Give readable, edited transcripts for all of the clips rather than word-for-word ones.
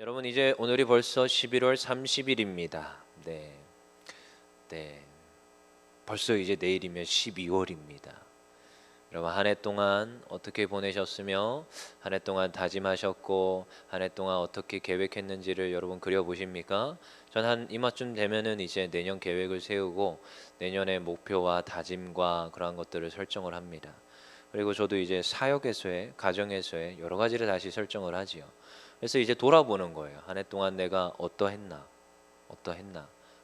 여러분 이제 오늘이 벌써 11월 30일입니다. 네. 벌써 이제 내일이면 12월입니다. 여러분 한 해 동안 어떻게 보내셨으며 한 해 동안 다짐하셨고 한 해 동안 어떻게 계획했는지를 여러분 그려보십니까? 전 한 이맘쯤 되면은 이제 내년 계획을 세우고 내년의 목표와 다짐과 그러한 것들을 설정을 합니다. 그리고 저도 이제 사역에서의 가정에서의 여러 가지를 다시 설정을 하지요. 그래서 이제 돌아보는 거예요. 한 해 동안 내가 어떠했나.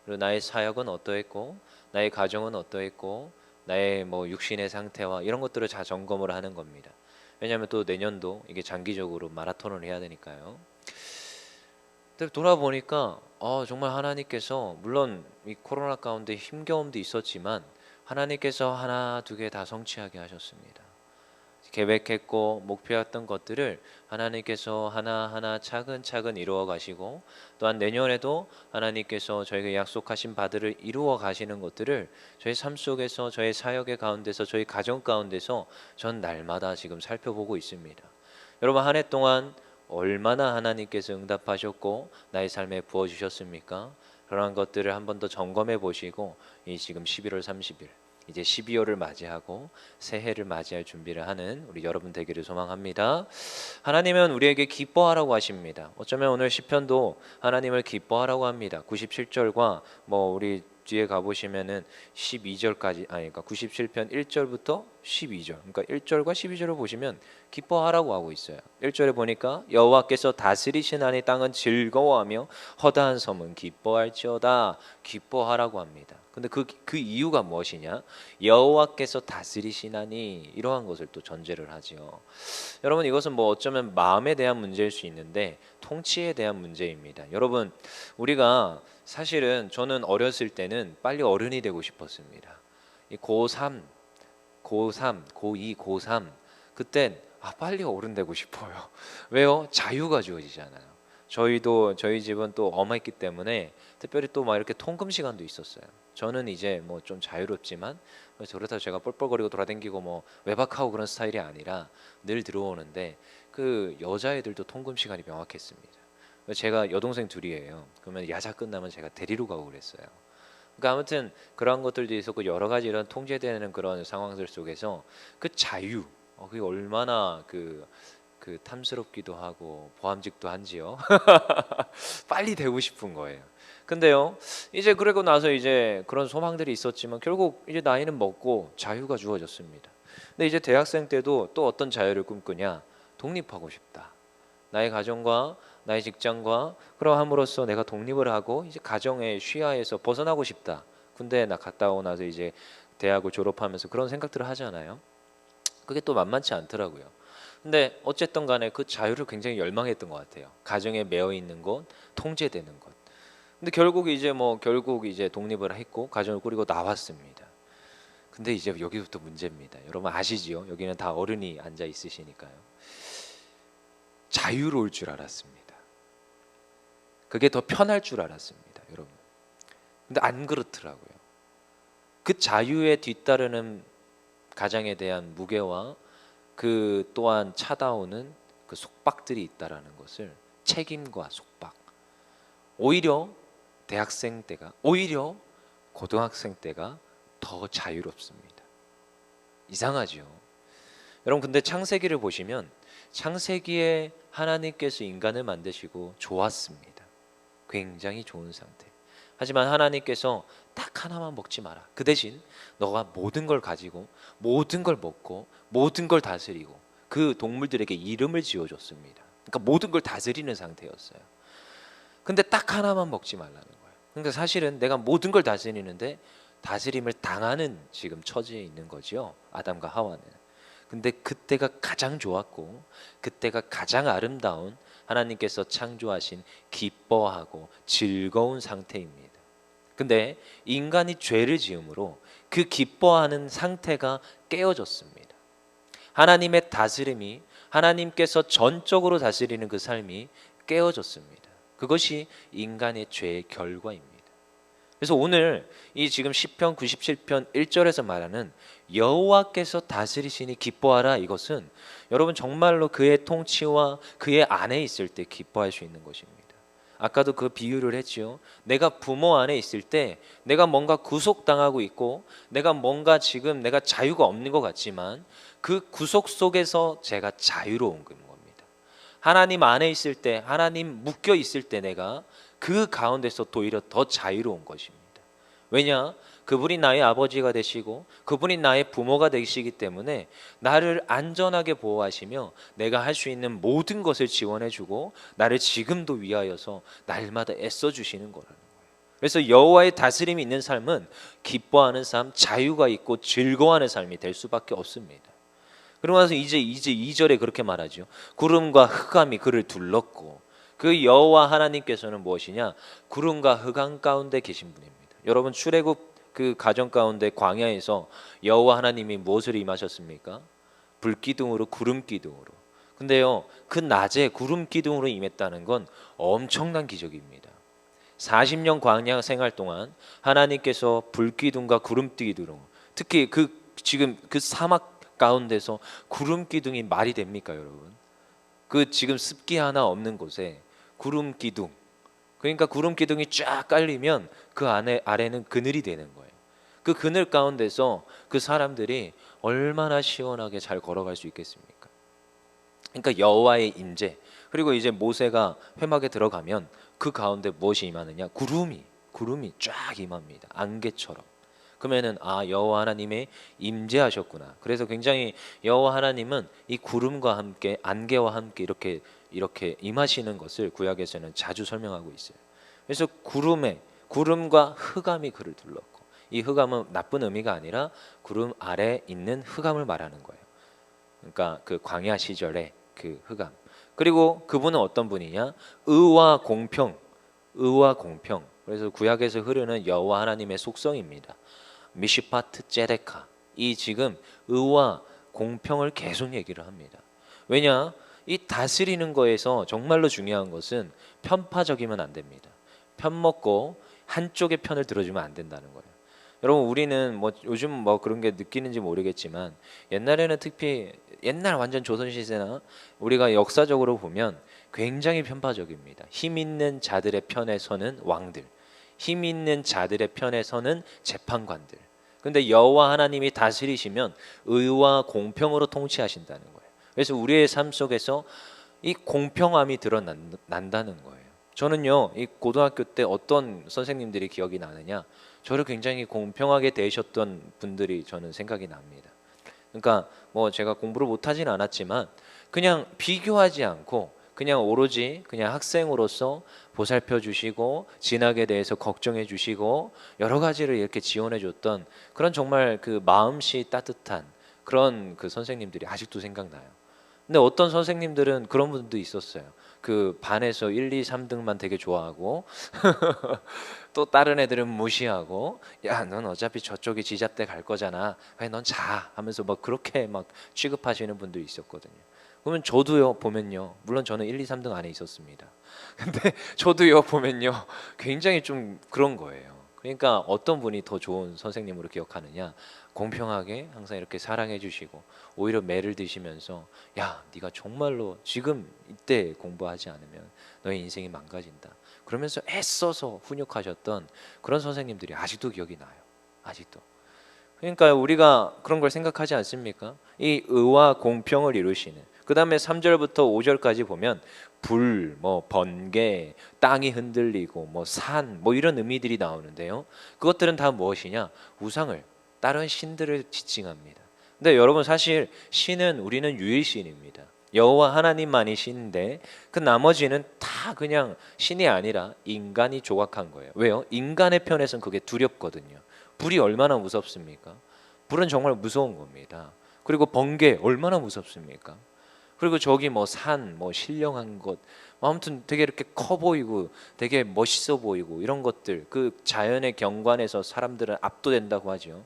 그리고 나의 사역은 어떠했고, 나의 가정은 어떠했고, 나의 뭐 육신의 상태와 이런 것들을 다 점검을 하는 겁니다. 왜냐하면 또 내년도 이게 장기적으로 마라톤을 해야 되니까요. 근데 돌아보니까 정말 하나님께서 물론 이 코로나 가운데 힘겨움도 있었지만 하나님께서 하나 두 개 다 성취하게 하셨습니다. 계획했고 목표했던 것들을 하나님께서 하나하나 차근차근 이루어 가시고, 또한 내년에도 하나님께서 저에게 약속하신 바들을 이루어 가시는 것들을 저희 삶 속에서, 저의 사역의 가운데서, 저희 가정 가운데서 전 날마다 지금 살펴보고 있습니다. 여러분 한 해 동안 얼마나 하나님께서 응답하셨고 나의 삶에 부어주셨습니까? 그러한 것들을 한 번 더 점검해 보시고 이 지금 11월 30일 이제 12월을 맞이하고 새해를 맞이할 준비를 하는 우리 여러분 되기를 소망합니다. 하나님은 우리에게 기뻐하라고 하십니다. 어쩌면 오늘 시편도 하나님을 기뻐하라고 합니다. 97절과 뭐 우리 뒤에 가보시면은 12절까지, 그러니까 97편 1절부터 12절, 그러니까 1절과 12절을 보시면 기뻐하라고 하고 있어요. 1절에 보니까 여호와께서 다스리시나니 땅은 즐거워하며 허다한 섬은 기뻐할지어다. 기뻐하라고 합니다. 근데 그 이유가 무엇이냐? 여호와께서 다스리시나니, 이러한 것을 또 전제를 하지요. 여러분 이것은 뭐 어쩌면 마음에 대한 문제일 수 있는데 통치에 대한 문제입니다. 여러분 우리가 사실은 저는 어렸을 때는 빨리 어른이 되고 싶었습니다. 이 고3, 고2, 고3 그땐 빨리 어른 되고 싶어요. 왜요? 자유가 주어지잖아요. 저희 집은 또 엄했기 때문에 특별히 또 막 이렇게 통금 시간도 있었어요. 저는 이제 뭐 좀 자유롭지만 그렇다고 제가 뻘뻘거리고 돌아다니고 뭐 외박하고 그런 스타일이 아니라 늘 들어오는데, 그 여자애들도 통금 시간이 명확했습니다. 제가 여동생 둘이에요. 그러면 야자 끝나면 제가 데리러 가고 그랬어요. 그러니까 아무튼 그런 것들도 있었고 여러 가지 이런 통제되는 그런 상황들 속에서 그 자유, 그게 얼마나 그 탐스럽기도 하고 보암직도 한지요. 빨리 되고 싶은 거예요. 근데요, 이제 그러고 나서 이제 그런 소망들이 있었지만 결국 이제 나이는 먹고 자유가 주어졌습니다. 근데 이제 대학생 때도 또 어떤 자유를 꿈꾸냐? 독립하고 싶다. 나의 가정과 나의 직장과 그러함으로써 내가 독립을 하고 이제 가정의 쉬야에서 벗어나고 싶다. 군대에 나 갔다 오고 나서 이제 대학을 졸업하면서 그런 생각들을 하잖아요. 그게 또 만만치 않더라고요. 근데 어쨌든 간에 그 자유를 굉장히 열망했던 것 같아요. 가정에 매여 있는 것, 통제되는 것. 근데 결국 이제 독립을 했고 가정을 꾸리고 나왔습니다. 근데 이제 여기부터 문제입니다. 여러분 아시지요? 여기는 다 어른이 앉아 있으시니까요. 자유로울 줄 알았습니다. 그게 더 편할 줄 알았습니다, 여러분. 근데 안 그렇더라고요. 그 자유에 뒤따르는 가장에 대한 무게와 그 또한 찾아오는 그 속박들이 있다라는 것을, 책임과 속박. 오히려 대학생 때가, 오히려 고등학생 때가 더 자유롭습니다. 이상하죠. 여러분 근데 창세기를 보시면 창세기에 하나님께서 인간을 만드시고 좋았습니다. 굉장히 좋은 상태. 하지만 하나님께서 딱 하나만 먹지 마라. 그 대신 너가 모든 걸 가지고 모든 걸 먹고 모든 걸 다스리고, 그 동물들에게 이름을 지어줬습니다. 그러니까 모든 걸 다스리는 상태였어요. 근데 딱 하나만 먹지 말라는 거예요. 그러니까 사실은 내가 모든 걸 다스리는데 다스림을 당하는 지금 처지에 있는 거죠, 아담과 하와는. 근데 그때가 가장 좋았고 그때가 가장 아름다운 하나님께서 창조하신 기뻐하고 즐거운 상태입니다. 근데 인간이 죄를 지음으로 그 기뻐하는 상태가 깨어졌습니다. 하나님의 다스림이, 하나님께서 전적으로 다스리는 그 삶이 깨어졌습니다. 그것이 인간의 죄의 결과입니다. 그래서 오늘 이 지금 시편 97편 1절에서 말하는 여호와께서 다스리시니 기뻐하라, 이것은 여러분 정말로 그의 통치와 그의 안에 있을 때 기뻐할 수 있는 것입니다. 아까도 그 비유를 했지요. 내가 부모 안에 있을 때 내가 뭔가 구속당하고 있고 내가 뭔가 지금 내가 자유가 없는 것 같지만 그 구속 속에서 제가 자유로운 겁니다. 하나님 안에 있을 때, 하나님 묶여 있을 때 내가 그 가운데서 오히려 더 자유로운 것입니다. 왜냐? 그분이 나의 아버지가 되시고 그분이 나의 부모가 되시기 때문에 나를 안전하게 보호하시며 내가 할 수 있는 모든 것을 지원해주고 나를 지금도 위하여서 날마다 애써주시는 거라는 거예요. 그래서 여호와의 다스림이 있는 삶은 기뻐하는 삶, 자유가 있고 즐거워하는 삶이 될 수밖에 없습니다. 그러고 나서 이제 2절에 그렇게 말하죠. 구름과 흑암이 그를 둘렀고 그 여호와 하나님께서는 무엇이냐? 구름과 흑암 가운데 계신 분입니다. 여러분 출애굽 그 가정 가운데 광야에서 여호와 하나님이 무엇을 임하셨습니까? 불기둥으로, 구름 기둥으로. 근데요, 그 낮에 구름 기둥으로 임했다는 건 엄청난 기적입니다. 40년 광야 생활 동안 하나님께서 불기둥과 구름 기둥으로, 특히 지금 그 사막 가운데서 구름 기둥이 말이 됩니까, 여러분? 그 지금 습기 하나 없는 곳에 구름 기둥, 그러니까 구름 기둥이 쫙 깔리면 그 아래는 그늘이 되는 거예요. 그 그늘 가운데서 그 사람들이 얼마나 시원하게 잘 걸어갈 수 있겠습니까? 그러니까 여호와의 임재, 그리고 이제 모세가 회막에 들어가면 그 가운데 무엇이 임하느냐? 구름이 쫙 임합니다. 안개처럼. 그러면은 여호와 하나님의 임재하셨구나. 그래서 굉장히 여호와 하나님은 이 구름과 함께 안개와 함께 이렇게 임하시는 것을 구약에서는 자주 설명하고 있어요. 그래서 구름과 흑암이 그를 둘렀고, 이 흑암은 나쁜 의미가 아니라 구름 아래 있는 흑암을 말하는 거예요. 그러니까 그 광야 시절의 그 흑암. 그리고 그분은 어떤 분이냐? 의와 공평. 그래서 구약에서 흐르는 여호와 하나님의 속성입니다. 미시파트 제데카. 이 지금 의와 공평을 계속 얘기를 합니다. 왜냐? 이 다스리는 거에서 정말로 중요한 것은 편파적이면 안 됩니다. 편먹고 한쪽의 편을 들어주면 안 된다는 거예요. 여러분 우리는 뭐 요즘 뭐 그런 게 느끼는지 모르겠지만 옛날에는 특히 옛날 완전 조선시대나 우리가 역사적으로 보면 굉장히 편파적입니다. 힘 있는 자들의 편에 서는 왕들, 힘 있는 자들의 편에 서는 재판관들. 근데 여호와 하나님이 다스리시면 의와 공평으로 통치하신다는 거예요. 그래서 우리의 삶 속에서 이 공평함이 드러난다는 거예요. 저는요, 이 고등학교 때 어떤 선생님들이 기억이 나느냐, 저를 굉장히 공평하게 대하셨던 분들이 저는 생각이 납니다. 그러니까 뭐 제가 공부를 못하진 않았지만 그냥 비교하지 않고 그냥 오로지 그냥 학생으로서 보살펴 주시고 진학에 대해서 걱정해 주시고 여러 가지를 이렇게 지원해 줬던 그런 정말 그 마음씨 따뜻한 그런 그 선생님들이 아직도 생각나요. 근데 어떤 선생님들은 그런 분도 있었어요. 그 반에서 1, 2, 3등만 되게 좋아하고 또 다른 애들은 무시하고, 야, 넌 어차피 저쪽이 지잡대 갈 거잖아. 아니, 넌 자 하면서 막 그렇게 막 취급하시는 분도 있었거든요. 그러면 저도요 보면요, 물론 저는 1, 2, 3등 안에 있었습니다. 근데 저도요 보면요 굉장히 좀 그런 거예요. 그러니까 어떤 분이 더 좋은 선생님으로 기억하느냐, 공평하게 항상 이렇게 사랑해 주시고 오히려 매를 드시면서 야, 네가 정말로 지금 이때 공부하지 않으면 너의 인생이 망가진다 그러면서 애써서 훈육하셨던 그런 선생님들이 아직도 기억이 나요. 아직도. 그러니까 우리가 그런 걸 생각하지 않습니까? 이 의와 공평을 이루시는, 그 다음에 3절부터 5절까지 보면 불, 뭐 번개, 땅이 흔들리고 뭐 산, 뭐 이런 의미들이 나오는데요. 그것들은 다 무엇이냐? 우상을, 다른 신들을 지칭합니다. 근데 여러분 사실 신은 우리는 유일신입니다. 여호와 하나님만이 신인데 그 나머지는 다 그냥 신이 아니라 인간이 조각한 거예요. 왜요? 인간의 편에선 그게 두렵거든요. 불이 얼마나 무섭습니까? 불은 정말 무서운 겁니다. 그리고 번개 얼마나 무섭습니까? 그리고 저기 뭐 산, 뭐 신령한 것, 아무튼 되게 이렇게 커 보이고 되게 멋있어 보이고 이런 것들, 그 자연의 경관에서 사람들은 압도된다고 하죠.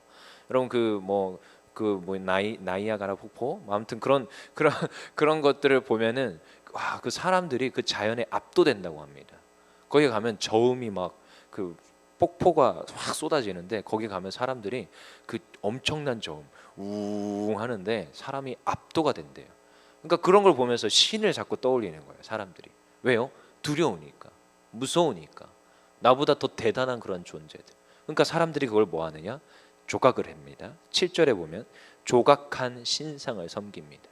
여러분 나이아가라 폭포, 아무튼 그런 것들을 보면은 와, 그 사람들이 그 자연에 압도된다고 합니다. 거기 가면 저음이 막 그 폭포가 확 쏟아지는데 거기 가면 사람들이 그 엄청난 저음 우웅 하는데 사람이 압도가 된대요. 그러니까 그런 걸 보면서 신을 자꾸 떠올리는 거예요, 사람들이. 왜요? 두려우니까, 무서우니까, 나보다 더 대단한 그런 존재들. 그러니까 사람들이 그걸 뭐 하느냐? 조각을 합니다. 7절에 보면 조각한 신상을 섬깁니다.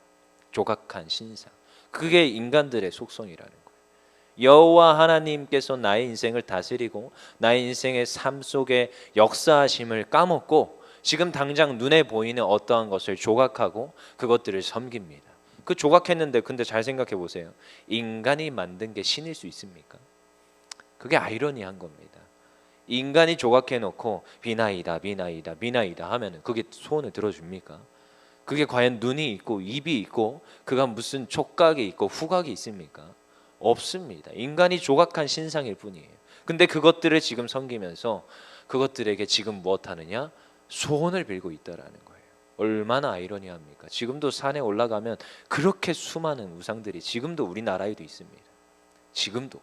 조각한 신상. 그게 인간들의 속성이라는 거예요. 여호와 하나님께서 나의 인생을 다스리고 나의 인생의 삶 속에 역사하심을 까먹고 지금 당장 눈에 보이는 어떠한 것을 조각하고 그것들을 섬깁니다. 그 조각했는데 근데 잘 생각해 보세요. 인간이 만든 게 신일 수 있습니까? 그게 아이러니한 겁니다. 인간이 조각해 놓고 비나이다 비나이다 비나이다 하면은 그게 소원을 들어줍니까? 그게 과연 눈이 있고 입이 있고 그가 무슨 촉각이 있고 후각이 있습니까? 없습니다. 인간이 조각한 신상일 뿐이에요. 근데 그것들을 지금 섬기면서 그것들에게 지금 무엇 하느냐? 소원을 빌고 있다라는 거예요. 얼마나 아이러니합니까? 지금도 산에 올라가면 그렇게 수많은 우상들이 지금도 우리나라에도 있습니다. 지금도.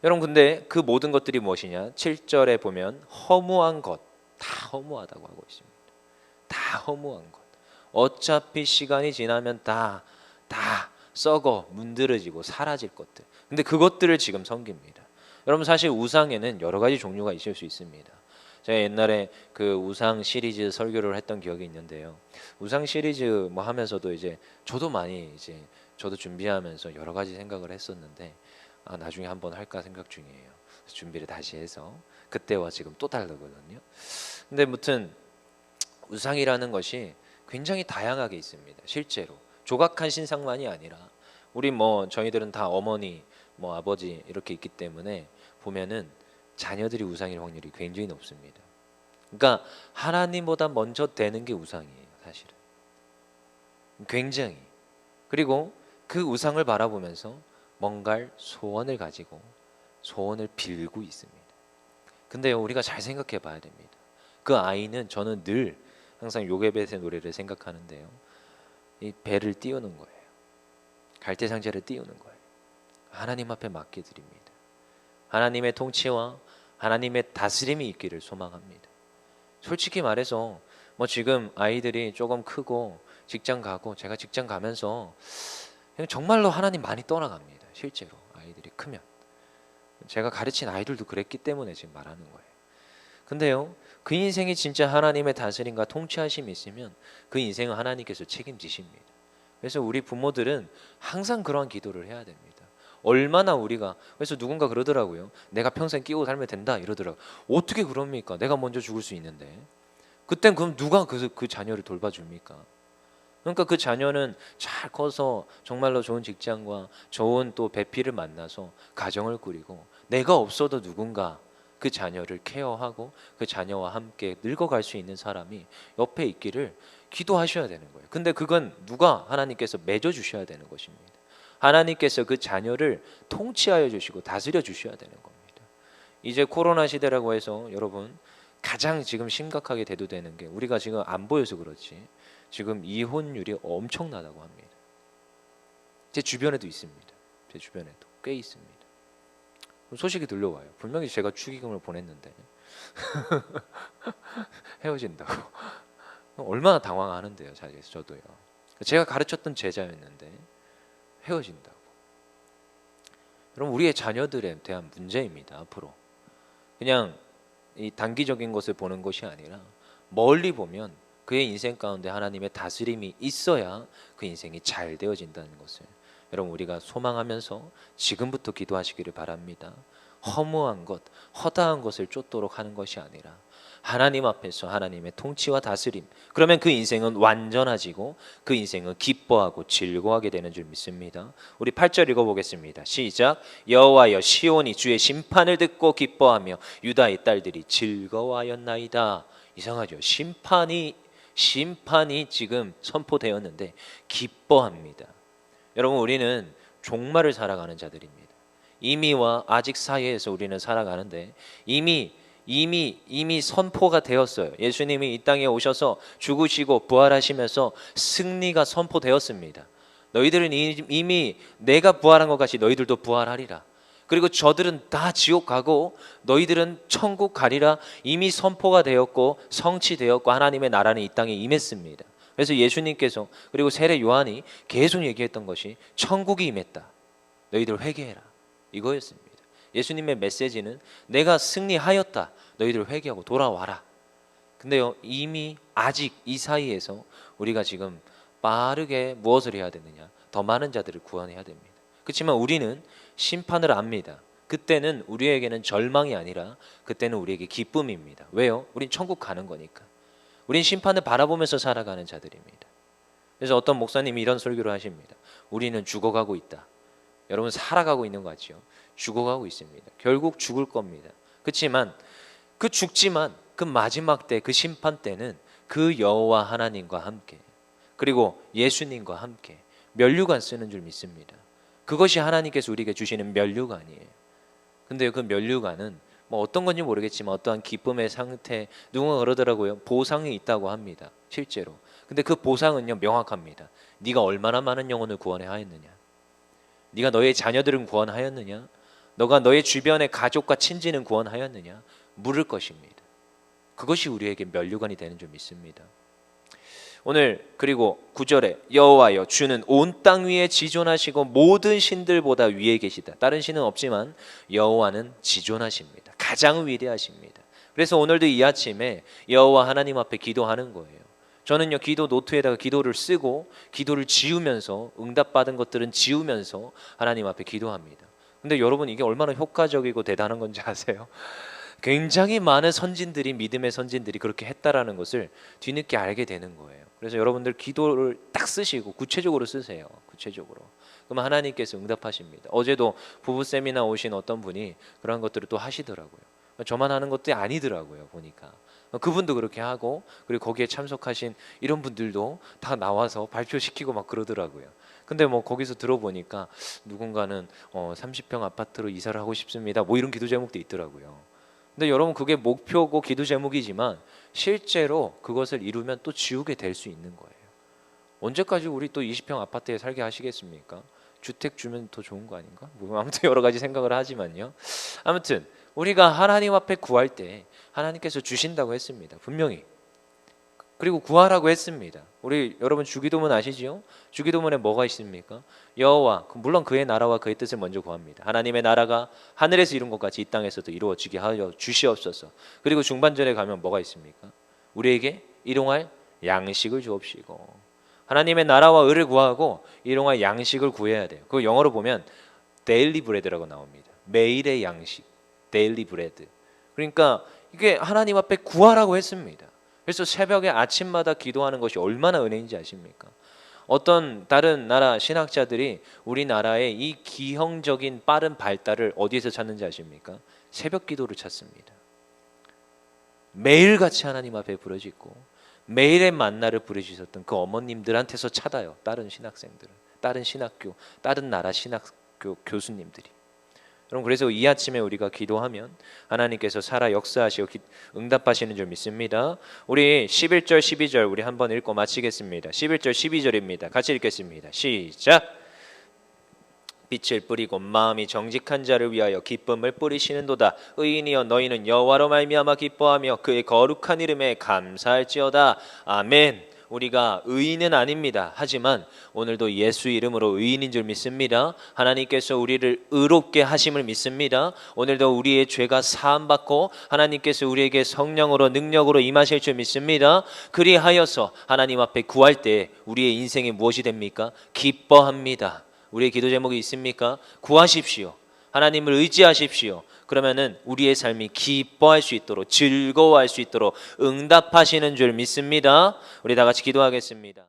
여러분 근데 그 모든 것들이 무엇이냐? 7절에 보면 허무한 것, 다 허무하다고 하고 있습니다. 다 허무한 것. 어차피 시간이 지나면 다 썩어 문드러지고 사라질 것들. 근데 그것들을 지금 섬깁니다. 여러분 사실 우상에는 여러 가지 종류가 있을 수 있습니다. 제가 옛날에 그 우상 시리즈 설교를 했던 기억이 있는데요. 우상 시리즈 뭐 하면서도 이제 저도 많이 이제 저도 준비하면서 여러 가지 생각을 했었는데 나중에 한번 할까 생각 중이에요. 준비를 다시 해서 그때와 지금 또 다르거든요. 근데 무튼 우상이라는 것이 굉장히 다양하게 있습니다. 실제로 조각한 신상만이 아니라 우리 뭐 저희들은 다 어머니 뭐 아버지 이렇게 있기 때문에 보면은 자녀들이 우상일 확률이 굉장히 높습니다. 그러니까 하나님보다 먼저 되는 게 우상이에요, 사실은. 굉장히. 그리고 그 우상을 바라보면서 뭔가 소원을 가지고 소원을 빌고 있습니다. 근데 우리가 잘 생각해 봐야 됩니다. 그 아이는 저는 늘 항상 요게벳의 노래를 생각하는데요. 이 배를 띄우는 거예요. 갈대상자를 띄우는 거예요. 하나님 앞에 맡겨드립니다. 하나님의 통치와 하나님의 다스림이 있기를 소망합니다. 솔직히 말해서 뭐 지금 아이들이 조금 크고 직장 가고 제가 직장 가면서 그냥 정말로 하나님 많이 떠나갑니다. 실제로 아이들이 크면 제가 가르친 아이들도 그랬기 때문에 지금 말하는 거예요. 근데요 그 인생이 진짜 하나님의 다스림과 통치하심이 있으면 그 인생은 하나님께서 책임지십니다. 그래서 우리 부모들은 항상 그러한 기도를 해야 됩니다. 얼마나 우리가 그래서 누군가 그러더라고요. 내가 평생 끼고 살면 된다 이러더라고요. 어떻게 그럽니까? 내가 먼저 죽을 수 있는데. 그땐 그럼 누가 그 자녀를 돌봐줍니까? 그러니까 그 자녀는 잘 커서 정말로 좋은 직장과 좋은 또 배필을 만나서 가정을 꾸리고 내가 없어도 누군가 그 자녀를 케어하고 그 자녀와 함께 늙어갈 수 있는 사람이 옆에 있기를 기도하셔야 되는 거예요. 근데 그건 누가 하나님께서 맺어주셔야 되는 것입니다. 하나님께서 그 자녀를 통치하여 주시고 다스려 주셔야 되는 겁니다. 이제 코로나 시대라고 해서 여러분 가장 지금 심각하게 대두되는 게 우리가 지금 안 보여서 그렇지 지금 이혼율이 엄청나다고 합니다. 제 주변에도 있습니다. 제 주변에도 꽤 있습니다. 소식이 들려와요. 분명히 제가 축의금을 보냈는데 헤어진다고. 얼마나 당황하는데요. 사실 저도요. 제가 가르쳤던 제자였는데 헤어진다고. 여러분 우리의 자녀들에 대한 문제입니다. 앞으로 그냥 이 단기적인 것을 보는 것이 아니라 멀리 보면 그의 인생 가운데 하나님의 다스림이 있어야 그 인생이 잘 되어진다는 것을 여러분 우리가 소망하면서 지금부터 기도하시기를 바랍니다. 허무한 것, 허다한 것을 쫓도록 하는 것이 아니라 하나님 앞에서 하나님의 통치와 다스림, 그러면 그 인생은 완전해지고 그 인생은 기뻐하고 즐거워하게 되는 줄 믿습니다. 우리 8절 읽어보겠습니다. 시작. 여호와여 시온이 주의 심판을 듣고 기뻐하며 유다의 딸들이 즐거워하였나이다. 이상하죠. 심판이 지금 선포되었는데 기뻐합니다. 여러분 우리는 종말을 살아가는 자들입니다. 이미와 아직 사이에서 우리는 살아가는데 이미 선포가 되었어요. 예수님이 이 땅에 오셔서 죽으시고 부활하시면서 승리가 선포되었습니다. 너희들은 이미 내가 부활한 것 같이 너희들도 부활하리라. 그리고 저들은 다 지옥 가고 너희들은 천국 가리라 이미 선포가 되었고 성취되었고 하나님의 나라는 이 땅에 임했습니다. 그래서 예수님께서 그리고 세례 요한이 계속 얘기했던 것이 천국이 임했다. 너희들 회개해라. 이거였습니다. 예수님의 메시지는 내가 승리하였다. 너희들 회개하고 돌아와라. 근데요, 이미 아직 이 사이에서 우리가 지금 빠르게 무엇을 해야 되느냐? 더 많은 자들을 구원해야 됩니다. 그렇지만 우리는 심판을 압니다. 그때는 우리에게는 절망이 아니라 그때는 우리에게 기쁨입니다. 왜요? 우린 천국 가는 거니까. 우린 심판을 바라보면서 살아가는 자들입니다. 그래서 어떤 목사님이 이런 설교를 하십니다. 우리는 죽어가고 있다. 여러분 살아가고 있는 거 같죠? 죽어가고 있습니다. 결국 죽을 겁니다. 그렇지만 죽지만 그 마지막 때, 그 심판 때는 그 여호와 하나님과 함께 그리고 예수님과 함께 면류관 쓰는 줄 믿습니다. 그것이 하나님께서 우리에게 주시는 면류관이에요. 근데 그 면류관은 뭐 어떤 건지 모르겠지만 어떠한 기쁨의 상태, 누군가 그러더라고요. 보상이 있다고 합니다. 실제로. 근데 그 보상은요 명확합니다. 네가 얼마나 많은 영혼을 구원하였느냐, 네가 너의 자녀들은 구원하였느냐, 너가 너의 주변의 가족과 친지는 구원하였느냐 물을 것입니다. 그것이 우리에게 면류관이 되는 줄 믿습니다. 오늘 그리고 9절에 여호와여 주는 온 땅 위에 지존하시고 모든 신들보다 위에 계시다. 다른 신은 없지만 여호와는 지존하십니다. 가장 위대하십니다. 그래서 오늘도 이 아침에 여호와 하나님 앞에 기도하는 거예요. 저는요 기도 노트에다가 기도를 쓰고 기도를 지우면서 응답받은 것들은 지우면서 하나님 앞에 기도합니다. 근데 여러분 이게 얼마나 효과적이고 대단한 건지 아세요? 굉장히 많은 선진들이, 믿음의 선진들이 그렇게 했다라는 것을 뒤늦게 알게 되는 거예요. 그래서 여러분들 기도를 딱 쓰시고 구체적으로 쓰세요. 구체적으로. 그럼 하나님께서 응답하십니다. 어제도 부부 세미나 오신 어떤 분이 그런 것들을 또 하시더라고요. 저만 하는 것도 아니더라고요. 보니까 그분도 그렇게 하고 그리고 거기에 참석하신 이런 분들도 다 나와서 발표시키고 막 그러더라고요. 근데 뭐 거기서 들어보니까 누군가는 30평 아파트로 이사를 하고 싶습니다. 뭐 이런 기도 제목도 있더라고요. 근데 여러분 그게 목표고 기도 제목이지만 실제로 그것을 이루면 또 지우게 될 수 있는 거예요. 언제까지 우리 또 20평 아파트에 살게 하시겠습니까? 주택 주면 더 좋은 거 아닌가? 뭐 아무튼 여러 가지 생각을 하지만요. 아무튼 우리가 하나님 앞에 구할 때 하나님께서 주신다고 했습니다. 분명히. 그리고 구하라고 했습니다. 우리 여러분 주기도문 아시지요? 주기도문에 뭐가 있습니까? 여호와, 물론 그의 나라와 그의 뜻을 먼저 구합니다. 하나님의 나라가 하늘에서 이룬 것 같이 이 땅에서도 이루어지게 하여 주시옵소서. 그리고 중반절에 가면 뭐가 있습니까? 우리에게 일용할 양식을 주옵시고. 하나님의 나라와 의를 구하고 일용할 양식을 구해야 돼요. 그 영어로 보면 daily bread라고 나옵니다. 매일의 양식, daily bread. 그러니까 이게 하나님 앞에 구하라고 했습니다. 그래서 새벽에 아침마다 기도하는 것이 얼마나 은혜인지 아십니까? 어떤 다른 나라 신학자들이 우리나라의 이 기형적인 빠른 발달을 어디에서 찾는지 아십니까? 새벽 기도를 찾습니다. 매일같이 하나님 앞에 부르짖고 매일의 만나를 부르짖었던 그 어머님들한테서 찾아요. 다른 신학생들은, 다른 신학교, 다른 나라 신학교 교수님들이. 여러분 그래서 이 아침에 우리가 기도하면 하나님께서 살아 역사하시고 응답하시는 줄 믿습니다. 우리 11절 12절 우리 한번 읽고 마치겠습니다. 11절 12절입니다. 같이 읽겠습니다. 시작. 빛을 뿌리고 마음이 정직한 자를 위하여 기쁨을 뿌리시는도다. 의인이여 너희는 여호와로 말미암아 기뻐하며 그의 거룩한 이름에 감사할지어다. 아멘. 우리가 의인은 아닙니다. 하지만 오늘도 예수 이름으로 의인인 줄 믿습니다. 하나님께서 우리를 의롭게 하심을 믿습니다. 오늘도 우리의 죄가 사함받고 하나님께서 우리에게 성령으로 능력으로 임하실 줄 믿습니다. 그리하여서 하나님 앞에 구할 때 우리의 인생이 무엇이 됩니까? 기뻐합니다. 우리의 기도 제목이 있습니까? 구하십시오. 하나님을 의지하십시오. 그러면은 우리의 삶이 기뻐할 수 있도록 즐거워할 수 있도록 응답하시는 줄 믿습니다. 우리 다 같이 기도하겠습니다.